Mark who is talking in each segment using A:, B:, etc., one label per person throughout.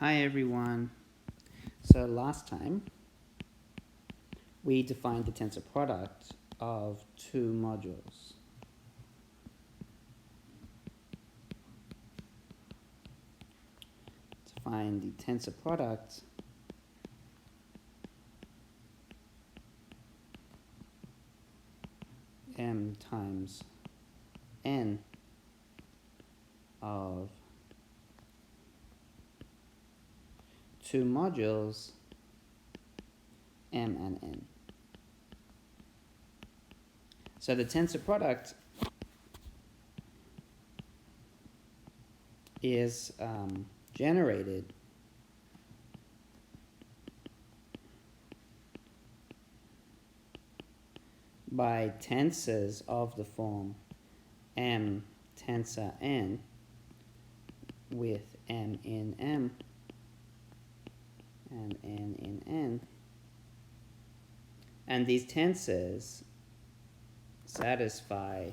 A: Hi everyone. So last time we defined the tensor product of two modules. To find the tensor product m times n of two modules m and n. So the tensor product is generated by tensors of the form m tensor n with m in m and n in n. And these tensors satisfy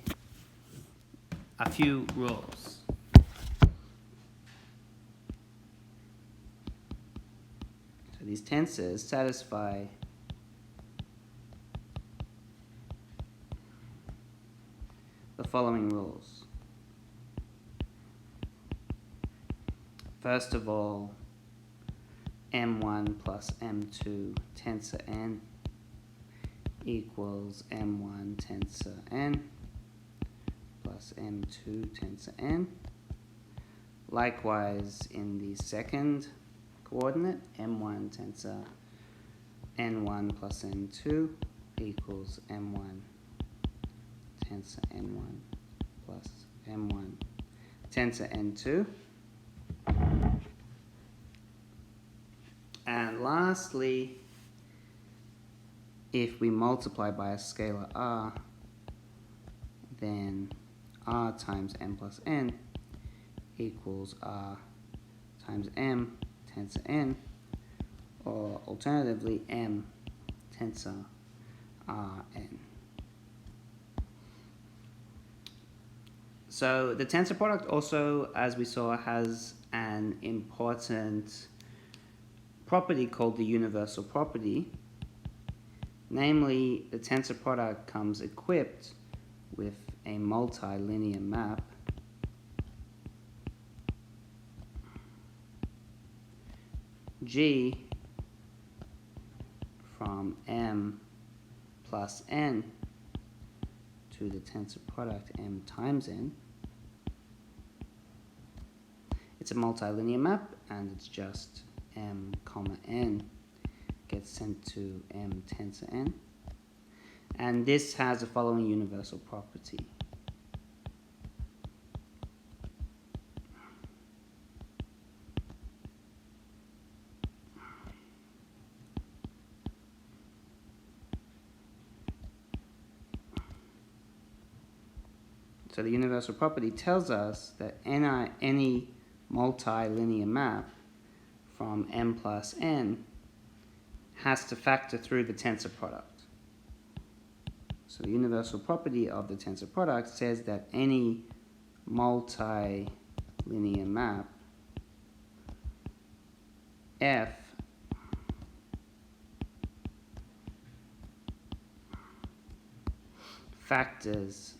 A: a few rules. So these tensors satisfy the following rules. First of all, m1 plus m2 tensor n equals m1 tensor n plus m2 tensor n. Likewise, in the second coordinate, m1 tensor n1 plus n2 equals m1 tensor n1 plus m1 tensor n2. And lastly, if we multiply by a scalar r, then r times m plus n equals r times m tensor n, or alternatively m tensor rn. So the tensor product also, as we saw, has an important property called the universal property. Namely, the tensor product comes equipped with a multilinear map G from m plus n to the tensor product m times n. It's a multilinear map, and it's just m comma n gets sent to m tensor n. And this has the following universal property. So the universal property tells us that any multilinear map from m plus n has to factor through the tensor product. So the universal property of the tensor product says that any multilinear map f factors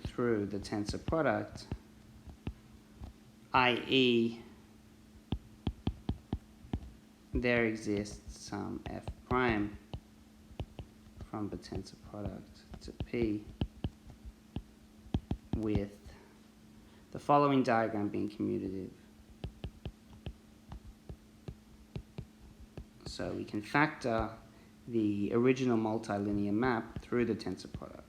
A: through the tensor product, i.e. there exists some f prime from the tensor product to P with the following diagram being commutative. So we can factor the original multilinear map through the tensor product.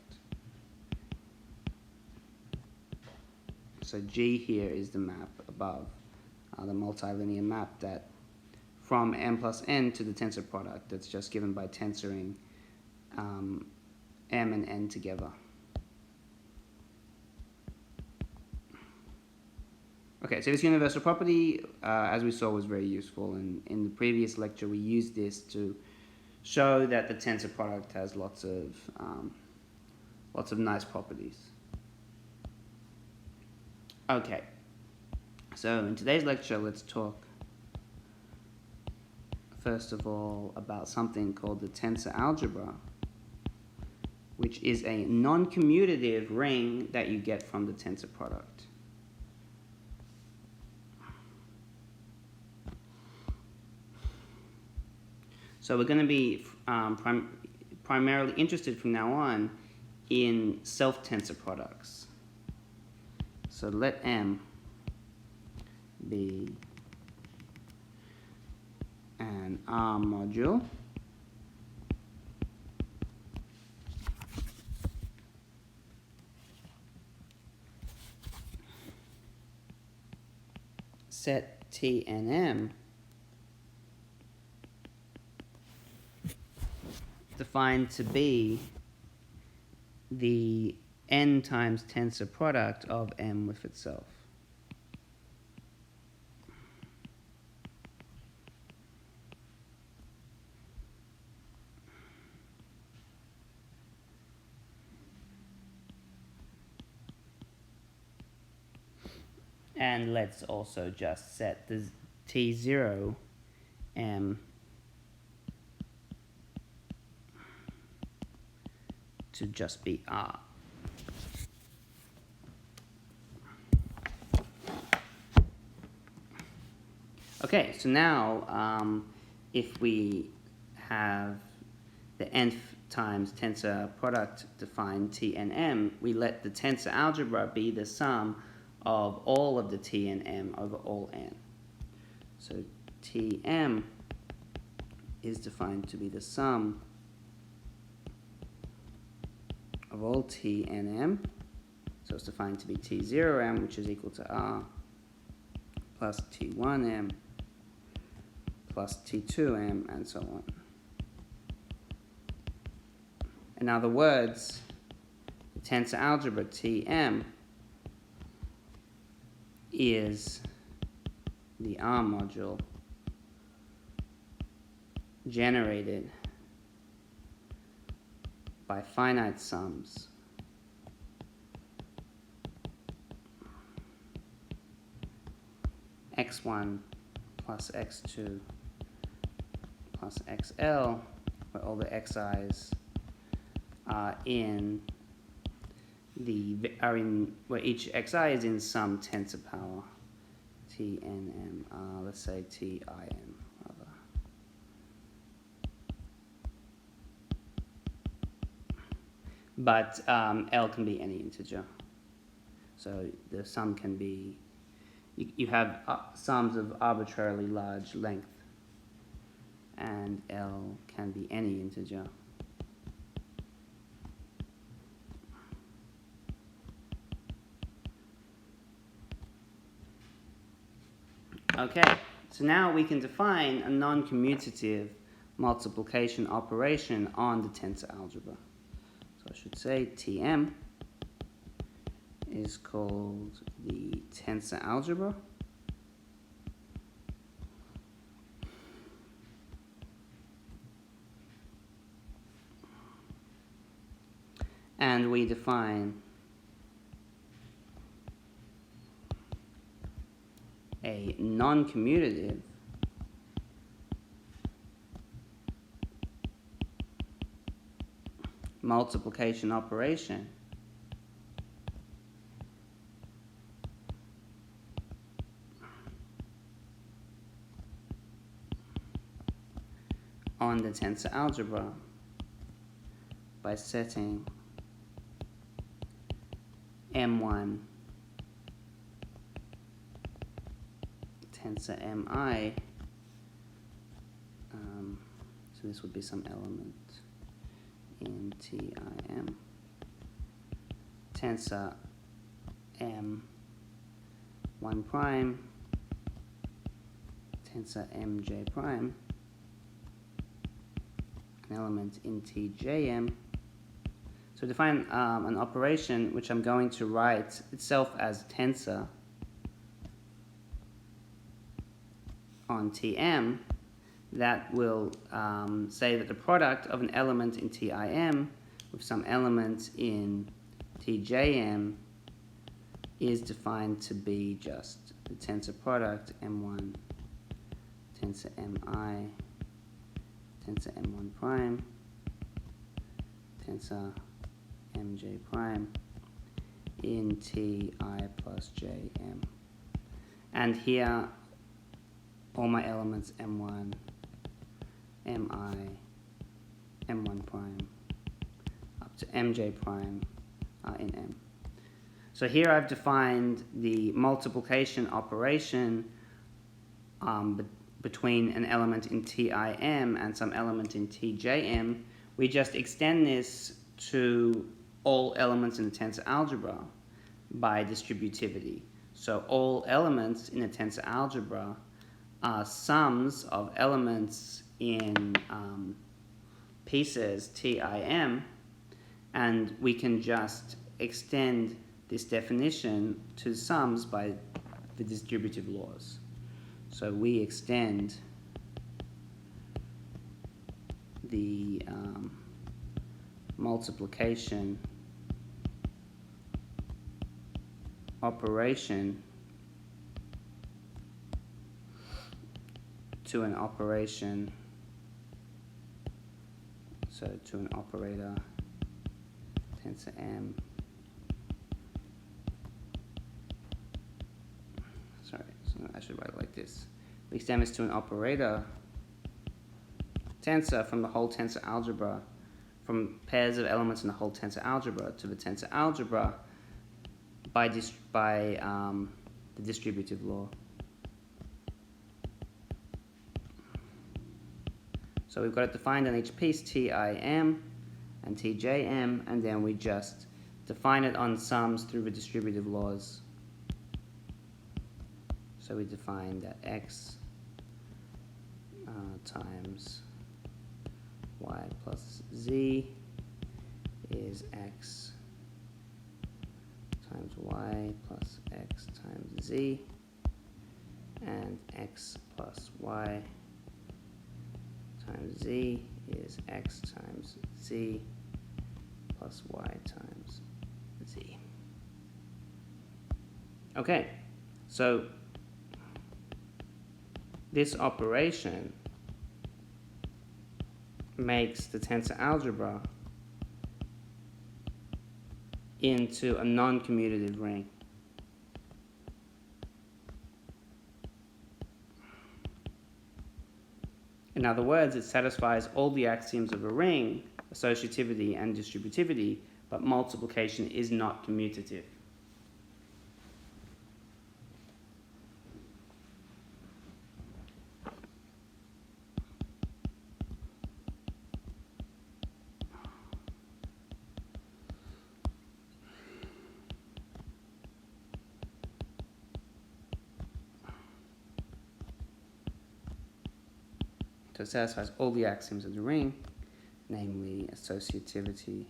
A: So G here is the map above, the multilinear map that from m plus n to the tensor product that's just given by tensoring m and n together. Okay, so this universal property, as we saw, was very useful, and in the previous lecture we used this to show that the tensor product has lots of nice properties. Okay, so in today's lecture, let's talk first of all about something called the tensor algebra, which is a non-commutative ring that you get from the tensor product. So we're going to be primarily interested from now on in self-tensor products. So let M be an R module set T and M defined to be the n times tensor product of M with itself. And let's also just set the T0 M to just be R. Okay, so now if we have the nth times tensor product defined T and M, we let the tensor algebra be the sum of all of the T and M over all n. So Tm is defined to be the sum of all T and M. So it's defined to be T0M, which is equal to R, plus T1M, plus T2M, and so on. In other words, the tensor algebra Tm is the R module generated by finite sums x1 plus x2 plus xl, where all the xi's are in where each xi is in some tensor power Tnm, let's say Tim rather. But L can be any integer. So the sum can be, you have sums of arbitrarily large length, and L can be any integer. Okay, so now we can define a non-commutative multiplication operation on the tensor algebra. So I should say Tm is called the tensor algebra. And we define a non-commutative multiplication operation on the tensor algebra by setting M1 tensor Mi, so this would be some element in Tim, tensor M1 prime, tensor Mj prime, an element in Tjm. So define an operation which I'm going to write itself as tensor on Tm that will say that the product of an element in Tim with some element in Tjm is defined to be just the tensor product M1 tensor Mi tensor M1 prime tensor Mj prime in Ti plus Jm. And here all my elements M1, Mi, M1 prime up to Mj prime are in M. So here I've defined the multiplication operation between an element in Tim and some element in Tjm. We just extend this to all elements in the tensor algebra by distributivity. So all elements in a tensor algebra are sums of elements in pieces Tim, and we can just extend this definition to sums by the distributive laws. So we extend the multiplication operation to an operation, so to an operator tensor M. Sorry, so I should write it like this. We extend this to an operator tensor from the whole tensor algebra, from pairs of elements in the whole tensor algebra to the tensor algebra by the distributive law. So we've got it defined on each piece, Tim and Tjm, and then we just define it on sums through the distributive laws. So we define that x times y plus z is x times y plus x times z, and x plus y times z is x times z plus y times z. Okay, so this operation makes the tensor algebra into a non-commutative ring. In other words, it satisfies all the axioms of a ring, associativity and distributivity, but multiplication is not commutative. So it satisfies all the axioms of the ring, namely associativity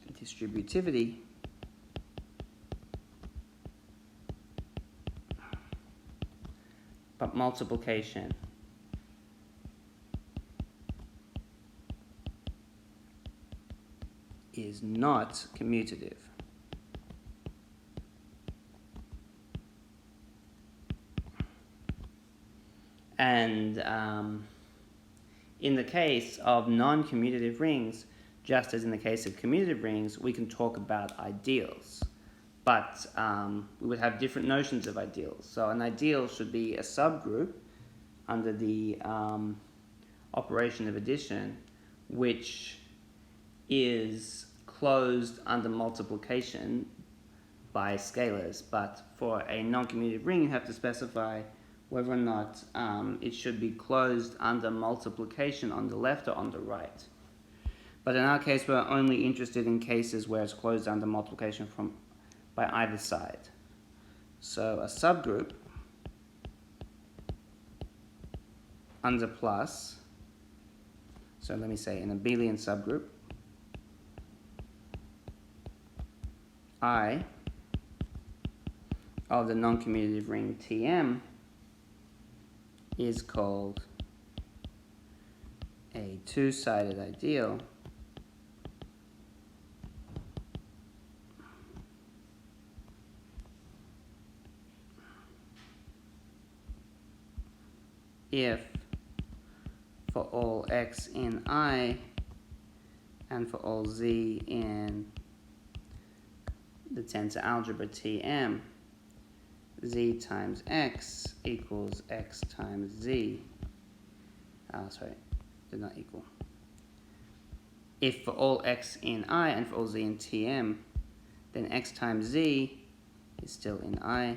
A: and distributivity, but multiplication is not commutative. And in the case of non-commutative rings, just as in the case of commutative rings, we can talk about ideals. But we would have different notions of ideals. So an ideal should be a subgroup under the operation of addition, which is closed under multiplication by scalars. But for a non-commutative ring, you have to specify whether or not it should be closed under multiplication on the left or on the right. But in our case, we're only interested in cases where it's closed under multiplication by either side. So a subgroup under plus, so let me say an abelian subgroup, I of the non-commutative ring Tm is called a two-sided ideal if for all x in I and for all z in the tensor algebra Tm, z times x equals x times z. Sorry, they're not equal. If for all x in I and for all z in Tm, then x times z is still in I,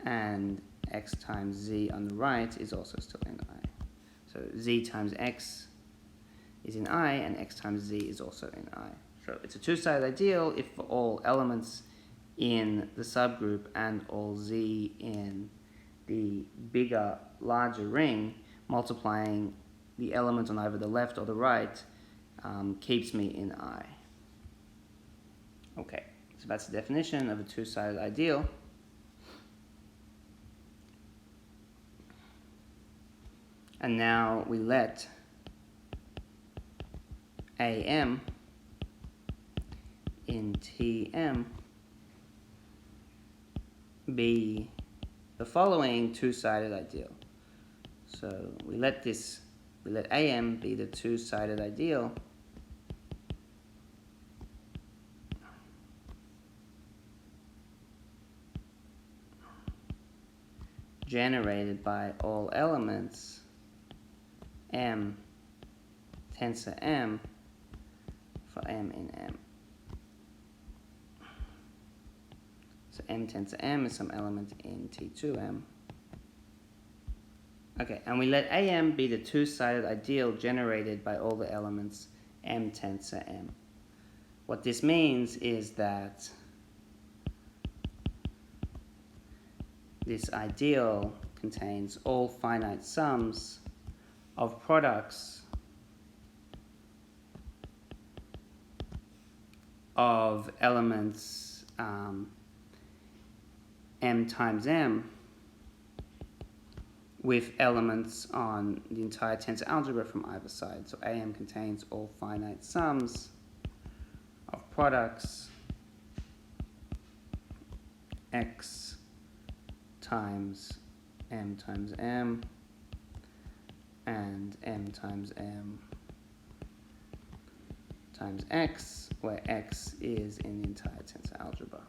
A: and x times z on the right is also still in I. So z times x is in I, and x times z is also in I. So it's a two-sided ideal if for all elements in the subgroup and all z in the bigger, larger ring, multiplying the element on either the left or the right keeps me in I. Okay, so that's the definition of a two-sided ideal. And now we let AM in Tm be the following two-sided ideal. So we let AM be the two-sided ideal generated by all elements M tensor M for M in M. So M tensor M is some element in T2M. Okay, and we let AM be the two-sided ideal generated by all the elements M tensor M. What this means is that this ideal contains all finite sums of products of elements M times M with elements on the entire tensor algebra from either side. So AM contains all finite sums of products X times M and M times X, where X is in the entire tensor algebra.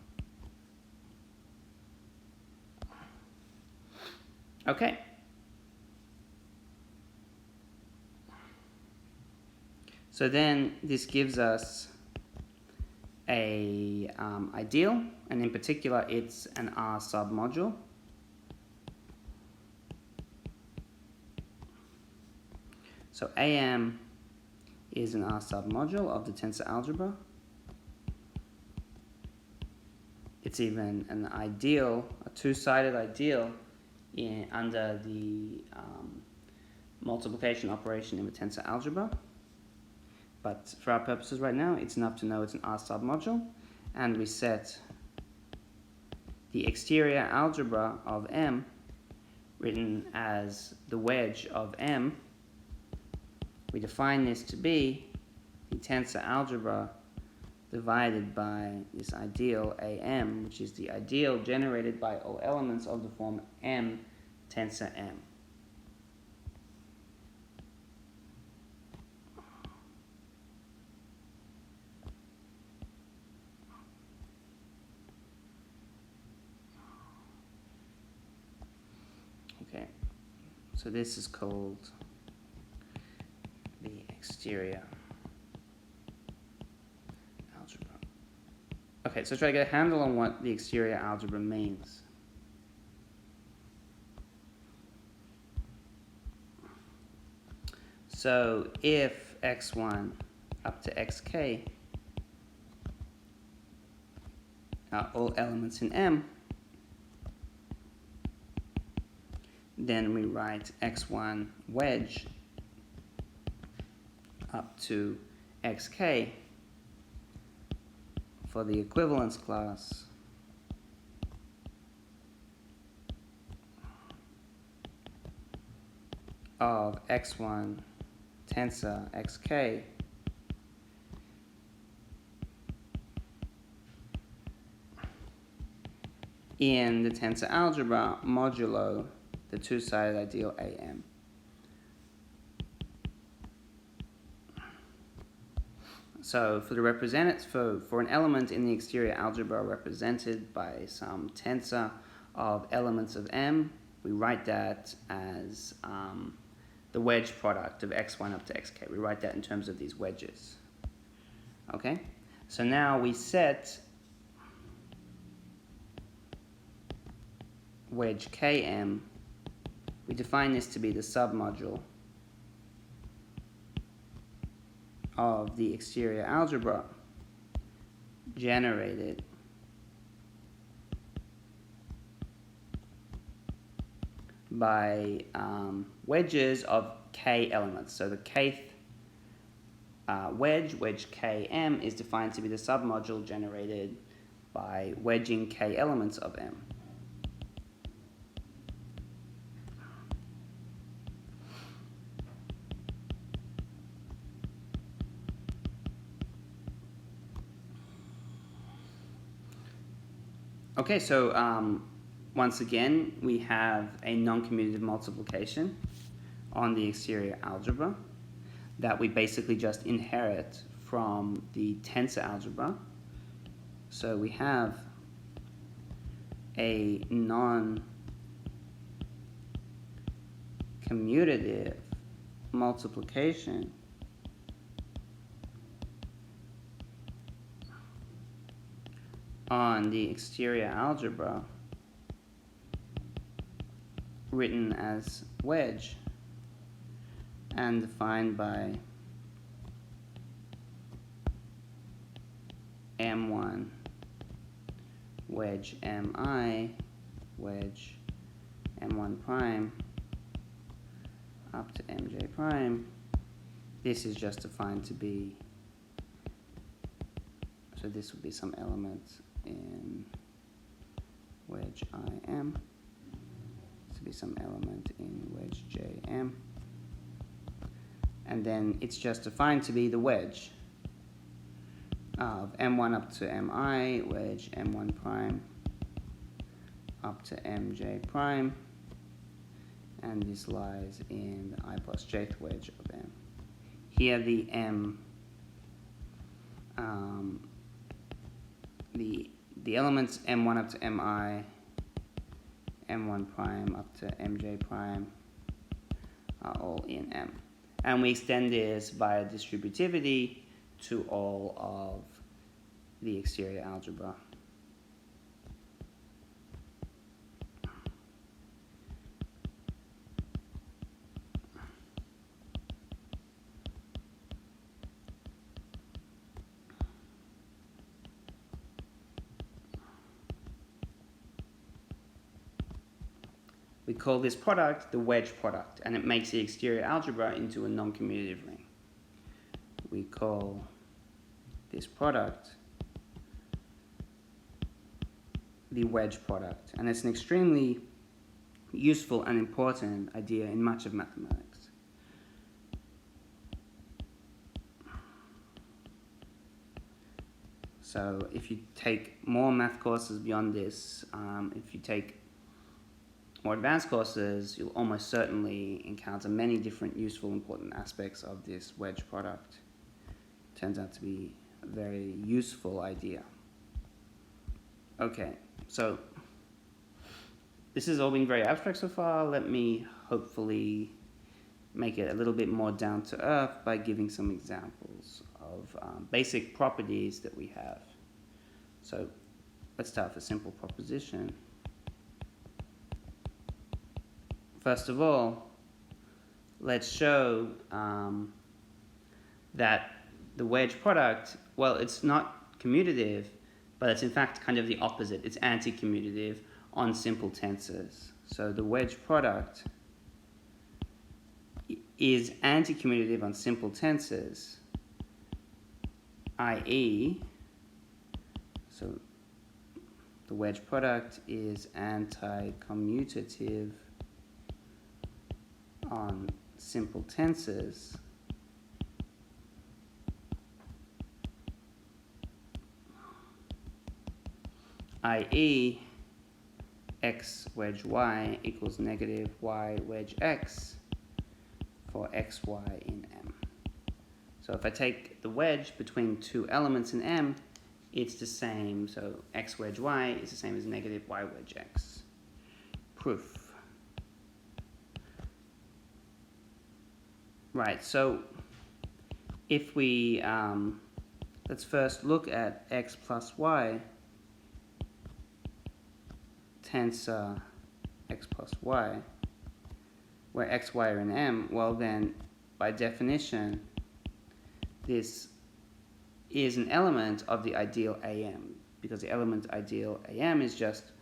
A: Okay. So then this gives us a ideal, and in particular it's an R submodule. So AM is an R submodule of the tensor algebra. It's even an ideal, a two-sided ideal under the multiplication operation in the tensor algebra. But for our purposes right now, it's enough to know it's an R submodule, and we set the exterior algebra of M, written as the wedge of M. We define this to be the tensor algebra divided by this ideal AM, which is the ideal generated by all elements of the form M tensor M. Okay, so this is called the exterior algebra. Okay, so try to get a handle on what the exterior algebra means. So if x1 up to xk are all elements in M, then we write x1 wedge up to xk for the equivalence class of x1 tensor xk in the tensor algebra modulo the two-sided ideal AM. So for the for an element in the exterior algebra represented by some tensor of elements of M, we write that as the wedge product of x1 up to xk. We write that in terms of these wedges. Okay? So now we set wedge Km, we define this to be the submodule of the exterior algebra generated by wedges of k elements. So the kth wedge Km, is defined to be the submodule generated by wedging k elements of M. Okay, so once again, we have a non-commutative multiplication on the exterior algebra that we basically just inherit from the tensor algebra. So we have a non-commutative multiplication on the exterior algebra written as wedge and defined by M1 wedge Mi wedge M1 prime up to Mj prime. This is just defined to be, so this would be some element in wedge IM. This would be some element in wedge JM. And then it's just defined to be the wedge of M1 up to Mi, wedge M1 prime up to Mj prime. And this lies in the I plus jth wedge of M. Here the M, the elements M1 up to Mi, M1 prime up to Mj prime are all in M. And we extend this via distributivity to all of the exterior algebra. We call this product the wedge product, and it makes the exterior algebra into a non-commutative ring. We call this product the wedge product, and it's an extremely useful and important idea in much of mathematics. So if you take more math courses beyond this, if you take more advanced courses, you'll almost certainly encounter many different useful, important aspects of this wedge product. Turns out to be a very useful idea. Okay, so this has all been very abstract so far. Let me hopefully make it a little bit more down to earth by giving some examples of basic properties that we have. So let's start with a simple proposition. First of all, let's show that the wedge product, well, it's not commutative, but it's in fact kind of the opposite. It's anticommutative on simple tensors. So the wedge product is anticommutative on simple tensors, i.e., so the wedge product is anticommutative on simple tensors, i.e. x wedge y equals negative y wedge x for x, y in M. So if I take the wedge between two elements in M, it's the same, so x wedge y is the same as negative y wedge x. Proof. Right, so if we, let's first look at x plus y, tensor x plus y, where x, y are in M. Well then, by definition, this is an element of the ideal AM, because the element ideal AM is just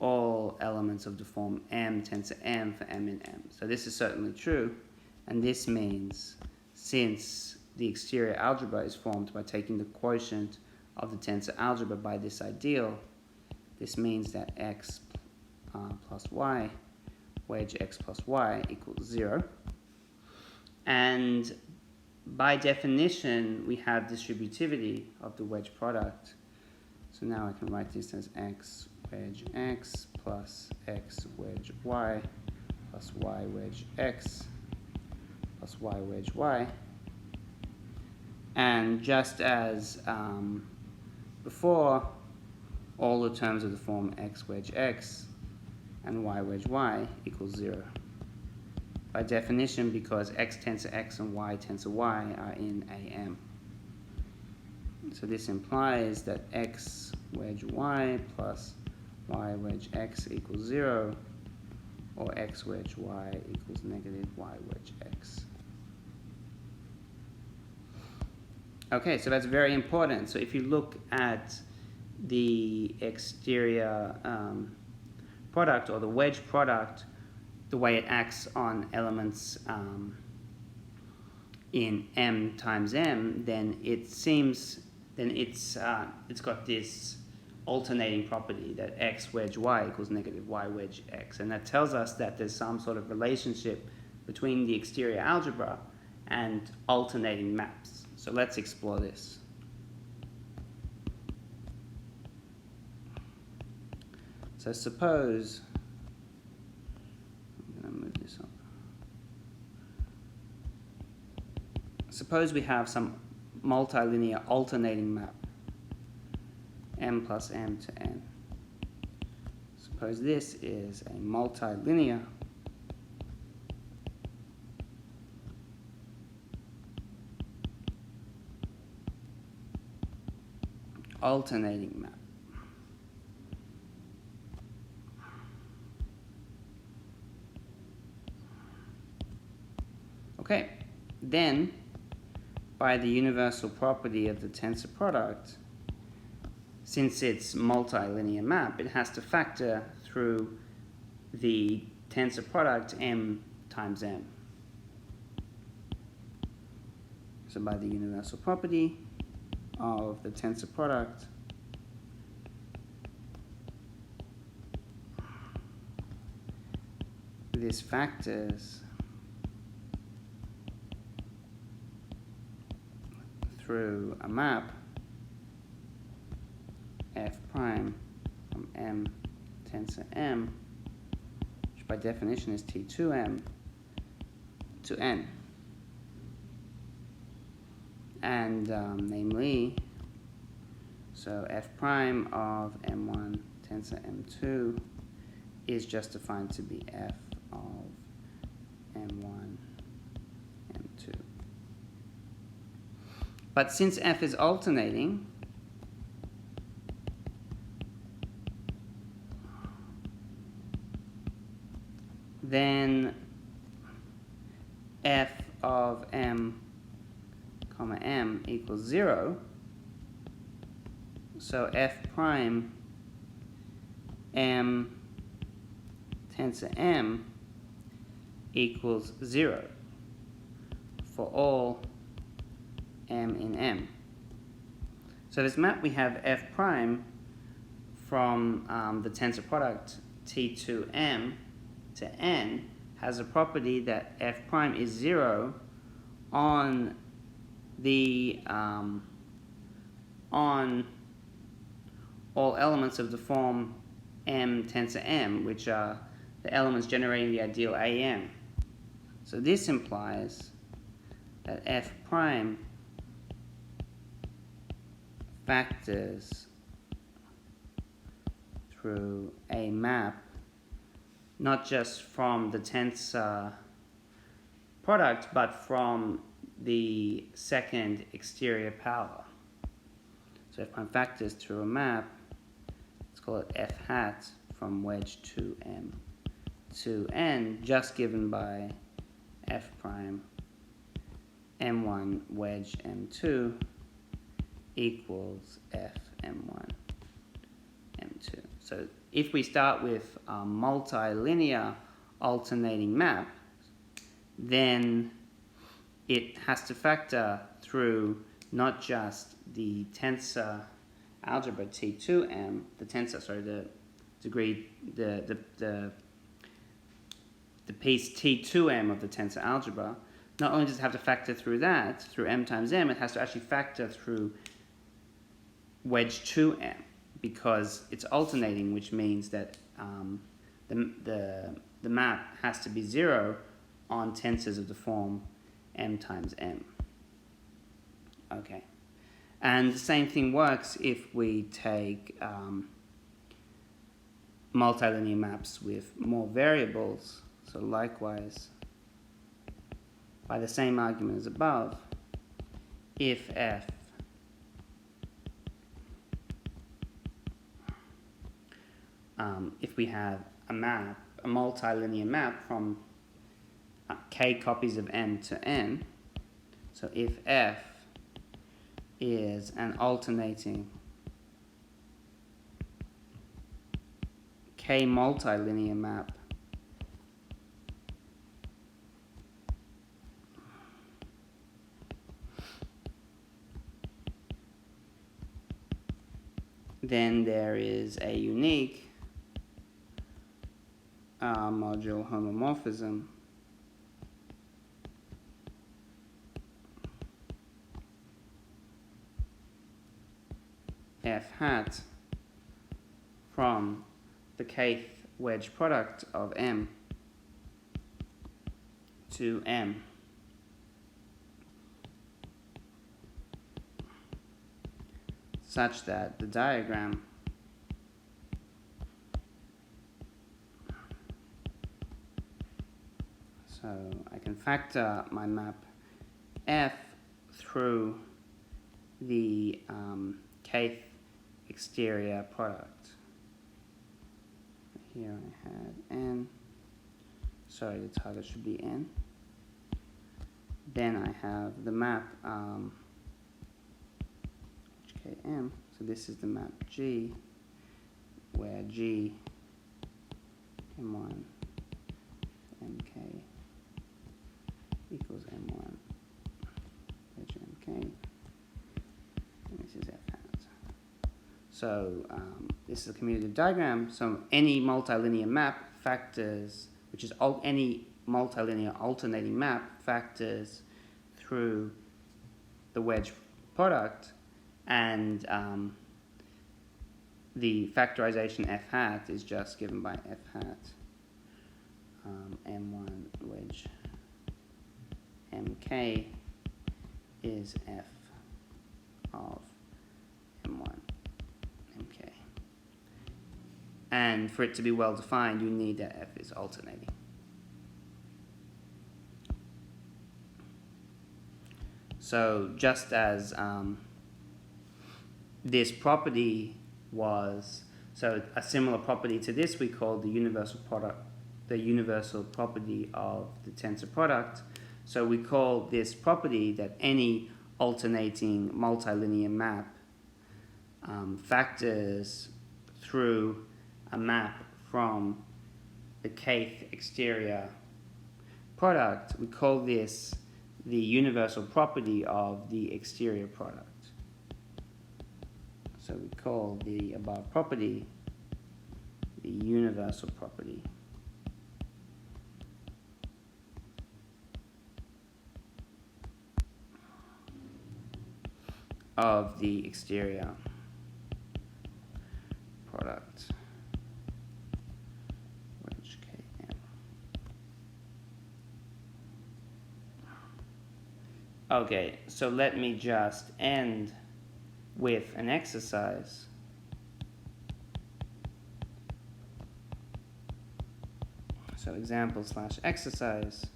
A: all elements of the form M tensor M for M in M. So this is certainly true, and this means since the exterior algebra is formed by taking the quotient of the tensor algebra by this ideal, this means that x plus y, wedge x plus y equals 0. And by definition, we have distributivity of the wedge product. So now I can write this as x wedge x plus x wedge y plus y wedge x plus y wedge y. And just as before, all the terms of the form x wedge x and y wedge y equals 0. By definition, because x tensor x and y tensor y are in AM. So this implies that x wedge y plus y wedge x equals 0, or x wedge y equals negative y wedge x. Okay, so that's very important. So if you look at the exterior product, or the wedge product, the way it acts on elements in M times M, then it seems, then it's got this alternating property that x wedge y equals negative y wedge x, and that tells us that there's some sort of relationship between the exterior algebra and alternating maps. So let's explore this. So suppose, I'm going to move this up. Suppose we have some multilinear alternating map, M plus M to N. Suppose this is a multilinear alternating map. Okay, then by the universal property of the tensor product, since it's multilinear map, it has to factor through the tensor product M times M. So by the universal property of the tensor product, this factors through a map f prime from M tensor M, which by definition is T2M, to N. And namely, so f prime of M1 tensor M2 is just defined to be f of M1 M2. But since f is alternating, then f of M comma M equals 0. So f prime M tensor M equals 0 for all M in M. So this map, we have f prime from the tensor product T2M to N has a property that f prime is 0 on the on all elements of the form M tensor M, which are the elements generating the ideal AM. So this implies that f prime factors through a map not just from the tensor product but from the second exterior power. So f prime factors through a map, let's call it f hat from wedge 2m to n, just given by f prime m1 wedge m2 equals f m1 m2. So if we start with a multilinear alternating map, then it has to factor through not just the tensor algebra T2m, the piece T2m of the tensor algebra. Not only does it have to factor through that, through m times m, it has to actually factor through wedge 2m, because it's alternating, which means that the map has to be 0 on tensors of the form m times m. Okay, and the same thing works if we take multilinear maps with more variables. So likewise, by the same argument as above, if f if we have a map, a multilinear map from k copies of m to n, so if f is an alternating k multilinear map then there is a unique modular homomorphism f hat from the kth wedge product of m to m such that the diagram so I can factor my map f through the kth exterior product. Here I had n, sorry, the target should be n. Then I have the map km, so this is the map G, where G m1 mk equals m1 wedge mk, and this is f hat. So this is a commutative diagram. So any multilinear map factors, which is any multilinear alternating map factors through the wedge product, and the factorization f hat is just given by f hat m1 wedge mk is f of m1 mk. And for it to be well defined, you need that f is alternating. So just as this property was, so a similar property to this we call the universal product, the universal property of the tensor product. So we call this property that any alternating multilinear map factors through a map from the kth exterior product. We call this the universal property of the exterior product. So we call the above property the universal property of the exterior product. Okay, so let me just end with an exercise. So example/exercise.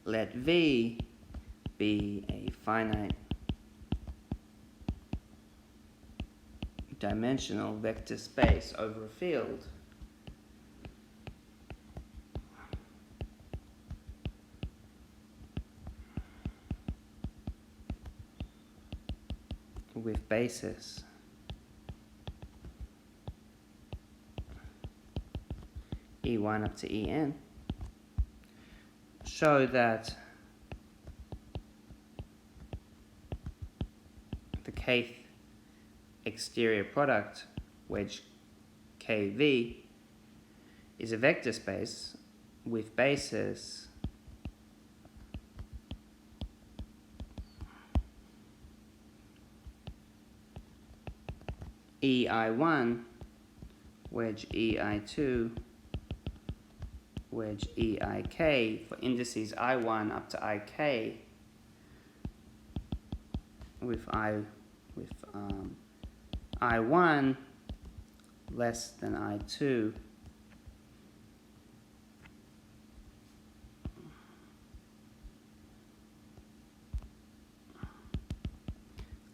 A: Let V be a finite dimensional vector space over a field with basis E1 up to En. Show that the kth exterior product, wedge KV, is a vector space with basis EI1, wedge EI2, wedge EIK for indices I1 up to IK with I1 less than I2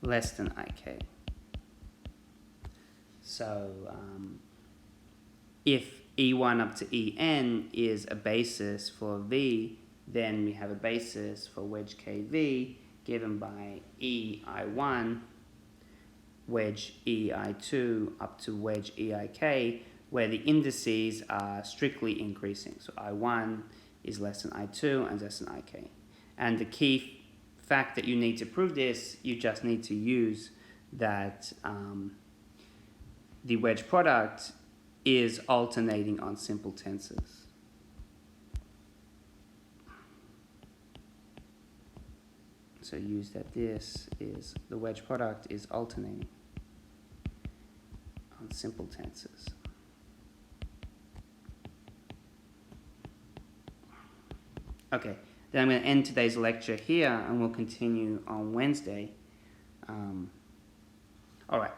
A: less than IK. So if E1 up to En is a basis for V, then we have a basis for wedge KV given by EI1, wedge EI2 up to wedge EIK, where the indices are strictly increasing. So I1 is less than I2 and less than IK. And the key fact that you need to prove this, you just need to use that the wedge product is alternating on simple tensors. So use that this is the wedge product is alternating on simple tensors. Okay, then I'm going to end today's lecture here and we'll continue on Wednesday. All right.